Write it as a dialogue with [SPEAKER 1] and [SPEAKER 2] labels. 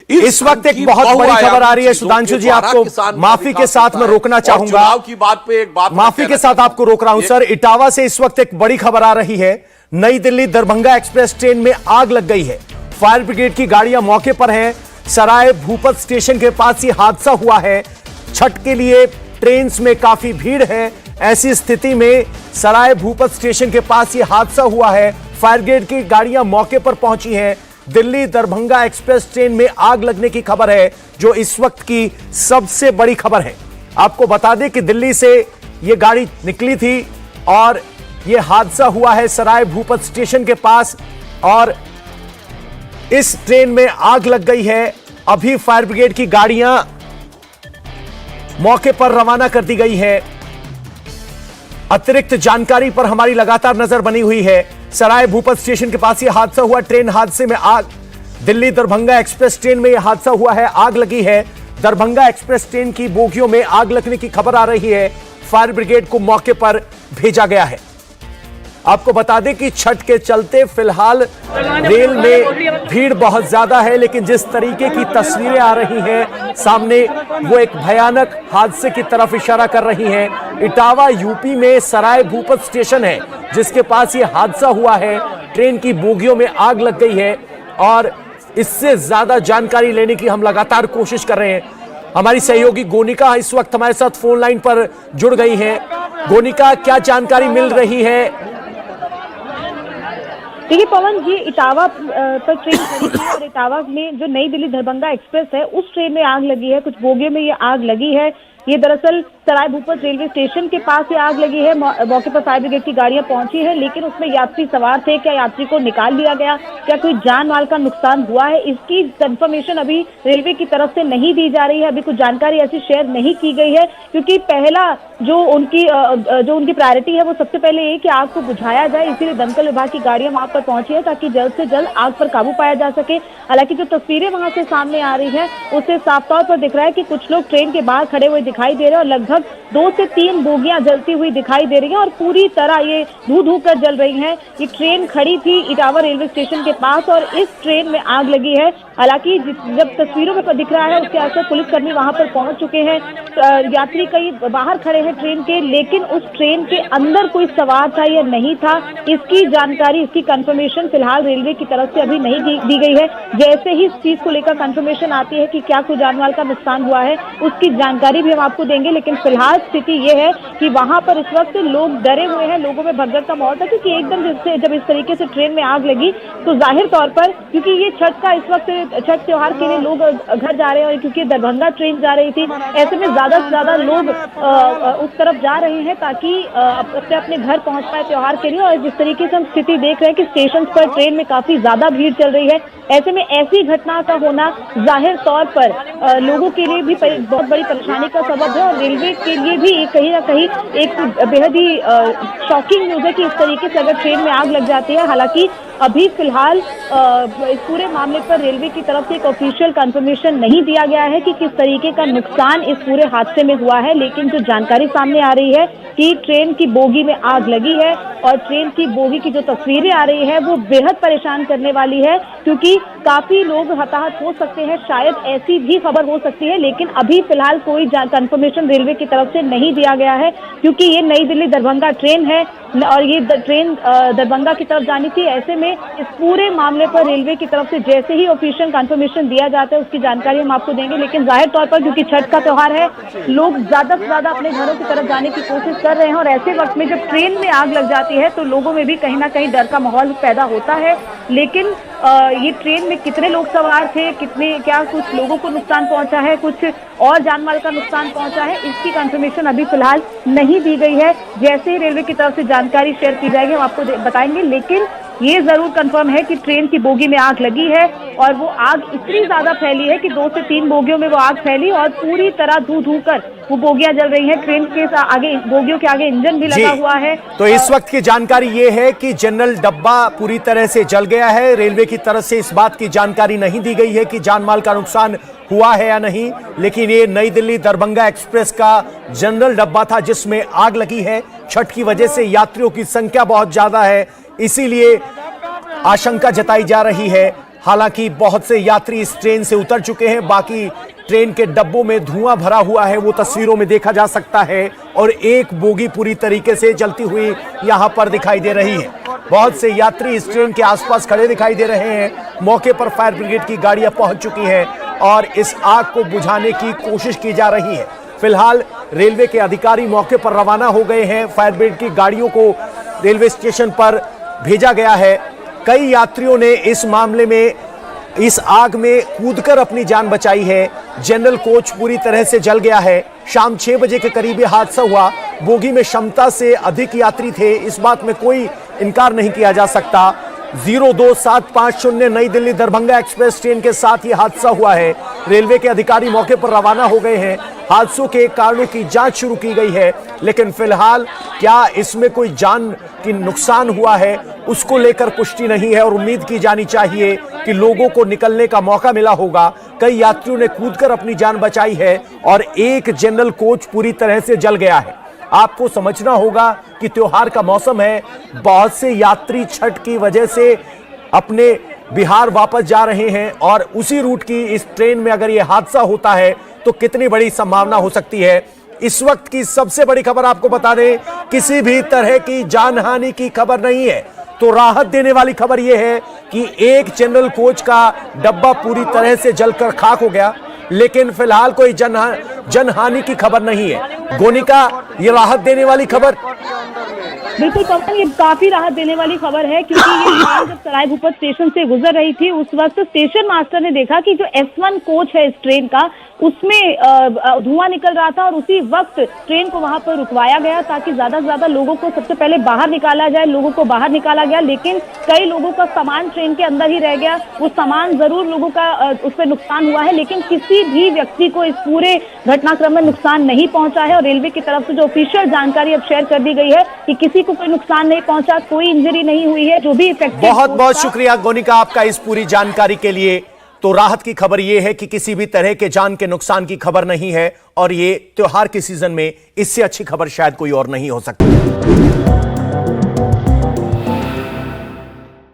[SPEAKER 1] इस वक्त एक बहुत बड़ी खबर आ रही है सुधांशु जी, आपको माफी के साथ मैं रोकना चाहूंगा।
[SPEAKER 2] चुनाव की बात पे एक बात
[SPEAKER 1] माफी के साथ आपको रोक रहा हूं सर। इटावा से इस वक्त एक बड़ी खबर आ रही है। नई दिल्ली दरभंगा एक्सप्रेस ट्रेन में आग लग गई है। फायर ब्रिगेड की गाड़ियां मौके पर हैं। सराय भूपत स्टेशन के पास ही हादसा हुआ है। छठ के लिए ट्रेन में काफी भीड़ है। ऐसी स्थिति में सराय भूपत स्टेशन के पास ही हादसा हुआ है। फायर ब्रिगेड की गाड़ियां मौके पर पहुंची हैं। दिल्ली दरभंगा एक्सप्रेस ट्रेन में आग लगने की खबर है, जो इस वक्त की सबसे बड़ी खबर है। आपको बता दें कि दिल्ली से यह गाड़ी निकली थी और यह हादसा हुआ है सराय भूपत स्टेशन के पास, और इस ट्रेन में आग लग गई है। अभी फायर ब्रिगेड की गाड़ियां मौके पर रवाना कर दी गई है। अतिरिक्त जानकारी पर हमारी लगातार नजर बनी हुई है। सराय भूपत स्टेशन के पास यह हादसा हुआ। ट्रेन हादसे में आग, दिल्ली दरभंगा एक्सप्रेस ट्रेन में यह हादसा हुआ है, आग लगी है। दरभंगा एक्सप्रेस ट्रेन की बोगियों में आग लगने की खबर आ रही है। फायर ब्रिगेड को मौके पर भेजा गया है। आपको बता दें कि छठ के चलते फिलहाल रेल में भीड़ बहुत ज्यादा है, लेकिन जिस तरीके की तस्वीरें आ रही हैं सामने, वो एक भयानक हादसे की तरफ इशारा कर रही हैं। इटावा यूपी में सराय भूपत स्टेशन है जिसके पास ये हादसा हुआ है। ट्रेन की बोगियों में आग लग गई है और इससे ज्यादा जानकारी लेने की हम लगातार कोशिश कर रहे हैं। हमारी सहयोगी गोनिका इस वक्त हमारे साथ फोन लाइन पर जुड़ गई हैं। गोनिका, क्या जानकारी मिल रही है?
[SPEAKER 3] देखिए पवन जी, इटावा पर ट्रेन खड़ी थी और इटावा में जो नई दिल्ली दरभंगा एक्सप्रेस है उस ट्रेन में आग लगी है। कुछ बोगियों में ये आग लगी है। ये दरअसल सराय भूपत रेलवे स्टेशन के पास ये आग लगी है। मौके पर फायर ब्रिगेड की गाड़ियां पहुंची है, लेकिन उसमें यात्री सवार थे। क्या यात्री को निकाल लिया गया? क्या कोई जान माल का नुकसान हुआ है? इसकी कंफर्मेशन अभी रेलवे की तरफ से नहीं दी जा रही है। अभी कुछ जानकारी ऐसी शेयर नहीं की गई है, क्योंकि पहला जो उनकी प्रायोरिटी है वो सबसे पहले ये कि आग को बुझाया जाए। इसीलिए दमकल विभाग की गाड़ियां वहां पर पहुंची है ताकि जल्द से जल्द आग पर काबू पाया जा सके। हालांकि जो तस्वीरें वहां से सामने आ रही है उससे साफ तौर पर दिख रहा है कि कुछ लोग ट्रेन के बाहर खड़े हुए दिखाई दे रहे हैं और लगभग 2 से 3 बोगियां जलती हुई दिखाई दे रही हैं और पूरी तरह ये धू कर जल रही हैं। ये ट्रेन खड़ी थी इटावा रेलवे स्टेशन के पास और इस ट्रेन में आग लगी है। हालांकि जब तस्वीरों में दिख रहा है उसके असर पुलिसकर्मी वहां पर पहुंच चुके हैं। यात्री कई बाहर खड़े हैं ट्रेन के, लेकिन उस ट्रेन के अंदर कोई सवार था या नहीं था, इसकी जानकारी, इसकी कंफर्मेशन फिलहाल रेलवे की तरफ से अभी नहीं दी गई है। जैसे ही इस चीज को लेकर कंफर्मेशन आती है कि क्या कोई जानमाल का नुकसान हुआ है, उसकी जानकारी भी हम आपको देंगे। लेकिन फिलहाल स्थिति ये है कि वहां पर इस वक्त लोग डरे हुए हैं, लोगों में भगदड़ का माहौल था, क्योंकि एकदम जब इस तरीके से ट्रेन में आग लगी तो जाहिर तौर पर, क्योंकि ये छठ का इस वक्त छठ त्योहार के लिए लोग घर जा रहे हैं और क्योंकि दरभंगा ट्रेन जा रही थी, ऐसे में ज्यादा से ज्यादा लोग उस तरफ जा रहे हैं ताकि अपने घर पहुंच पाए त्योहार के लिए। और जिस तरीके से हम स्थिति देख रहे हैं कि स्टेशन पर ट्रेन में काफी ज्यादा भीड़ चल रही है, ऐसे में ऐसी घटना का होना जाहिर तौर पर लोगों के लिए भी बहुत बड़ी परेशानी का सबब है और रेलवे के लिए भी कहीं ना कहीं एक बेहद ही शॉकिंग न्यूज है कि इस तरीके से अगर ट्रेन में आग लग जाती है। हालांकि अभी फिलहाल इस पूरे मामले पर रेलवे की तरफ से एक ऑफिशियल कंफर्मेशन नहीं दिया गया है कि किस तरीके का नुकसान इस पूरे हादसे में हुआ है, लेकिन जो जानकारी सामने आ रही है कि ट्रेन की बोगी में आग लगी है और ट्रेन की बोगी की जो तस्वीरें आ रही है वो बेहद परेशान करने वाली है, क्योंकि काफी लोग हताहत हो सकते हैं। शायद ऐसी भी खबर हो सकती है, लेकिन अभी फिलहाल कोई कंफर्मेशन रेलवे की तरफ से नहीं दिया गया है, क्योंकि ये नई दिल्ली दरभंगा ट्रेन है और ये ट्रेन दरभंगा की तरफ जानी थी। ऐसे में इस पूरे मामले पर रेलवे की तरफ से जैसे ही ऑफिशियल कंफर्मेशन दिया जाता है उसकी जानकारी हम आपको देंगे। लेकिन जाहिर तौर पर क्योंकि छठ का त्योहार है, लोग ज्यादा से ज्यादा अपने घरों की तरफ जाने की कोशिश कर रहे हैं और ऐसे वक्त में जब ट्रेन में आग लग जाती है तो लोगों में भी कहीं ना कहीं डर का माहौल पैदा होता है। लेकिन ये ट्रेन में कितने लोग सवार थे, क्या कुछ लोगों को नुकसान पहुंचा है, कुछ और जानमाल का नुकसान पहुंचा है, इसकी कंफर्मेशन अभी फिलहाल नहीं दी गई है। जैसे ही रेलवे की तरफ से जानकारी शेयर की जाएगी हम आपको बताएंगे। लेकिन ये जरूर कंफर्म है कि ट्रेन की बोगी में आग लगी है और वो आग इतनी ज्यादा फैली है कि 2 से 3 बोगियों में वो आग फैली और पूरी तरह धू कर वो बोगियां जल रही हैं। ट्रेन के आगे, बोगियों के आगे इंजन भी लगा हुआ है।
[SPEAKER 1] तो इस वक्त की जानकारी ये है कि जनरल डब्बा पूरी तरह से जल गया है। रेलवे की तरफ से इस बात की जानकारी नहीं दी गई है कि जान माल का नुकसान हुआ है या नहीं, लेकिन ये नई दिल्ली दरभंगा एक्सप्रेस का जनरल डब्बा था जिसमें आग लगी है। छठ की वजह से यात्रियों की संख्या बहुत ज्यादा है, इसीलिए आशंका जताई जा रही है हालांकि बहुत से यात्री इस ट्रेन से उतर चुके हैं। बाकी ट्रेन के डब्बों में धुआं भरा हुआ है, वो तस्वीरों में देखा जा सकता है। और एक बोगी पूरी तरीके से जलती हुई यहां पर दिखाई दे रही है। बहुत से यात्री इस ट्रेन के आसपास खड़े दिखाई दे रहे हैं। मौके पर फायर ब्रिगेड की गाड़ियां पहुंच चुकी हैं और इस आग को बुझाने की कोशिश की जा रही है। फिलहाल रेलवे के अधिकारी मौके पर रवाना हो गए हैं। फायर ब्रिगेड की गाड़ियों को रेलवे स्टेशन पर भेजा गया है। कई यात्रियों ने इस मामले में इस आग में कूदकर अपनी जान बचाई है। जनरल कोच पूरी तरह से जल गया है। शाम 6 बजे के करीब यह हादसा हुआ। बोगी में क्षमता से अधिक यात्री थे, इस बात में कोई इनकार नहीं किया जा सकता। 02750 नई दिल्ली दरभंगा एक्सप्रेस ट्रेन के साथ यह हादसा हुआ है। रेलवे के अधिकारी मौके पर रवाना हो गए हैं। हादसों के कारणों की जांच शुरू की गई है, लेकिन फिलहाल क्या इसमें कोई जान की नुकसान हुआ है उसको लेकर पुष्टि नहीं है। और उम्मीद की जानी चाहिए कि लोगों को निकलने का मौका मिला होगा। कई यात्रियों ने कूदकर अपनी जान बचाई है और एक जनरल कोच पूरी तरह से जल गया है। आपको समझना होगा कि त्योहार का मौसम है। बहुत से यात्री छठ की वजह से अपने बिहार वापस जा रहे हैं और उसी रूट की इस ट्रेन में अगर यह हादसा होता है तो कितनी बड़ी संभावना हो सकती है। इस वक्त की सबसे बड़ी खबर आपको बता दें, किसी भी तरह की जानहानि की खबर नहीं है। तो राहत देने वाली खबर यह है कि एक जनरल कोच का डब्बा पूरी तरह से जलकर खाक हो गया, लेकिन फिलहाल कोई जनहानि की खबर नहीं है। गोनिका, ये राहत देने वाली खबर?
[SPEAKER 3] बिल्कुल पवन, ये काफी राहत देने वाली खबर है, क्योंकि ये ट्रेन जब सराय भूपत स्टेशन से गुजर रही थी उस वक्त स्टेशन मास्टर ने देखा कि जो S1 कोच है इस ट्रेन का, उसमें धुआं निकल रहा था और उसी वक्त ट्रेन को वहां पर रुकवाया गया ताकि ज्यादा से ज्यादा लोगों को सबसे पहले बाहर निकाला जाए। लोगों को बाहर निकाला गया, लेकिन कई लोगों का सामान ट्रेन के अंदर ही रह गया। वो सामान जरूर लोगों का उस पर नुकसान हुआ है, लेकिन किसी भी व्यक्ति को इस पूरे घटनाक्रम में नुकसान नहीं पहुंचा है। और रेलवे की तरफ से जो ऑफिशियल जानकारी अब शेयर कर दी गई है कि किसी को कोई नुकसान नहीं पहुंचा, कोई इंजरी नहीं हुई है। जो भी इफेक्टेड,
[SPEAKER 1] बहुत बहुत शुक्रिया गोनिका आपका इस पूरी जानकारी के लिए। तो राहत की खबर यह है कि किसी भी तरह के जान के नुकसान की खबर नहीं है और ये त्योहार के सीजन में इससे अच्छी खबर शायद कोई और नहीं हो सकती।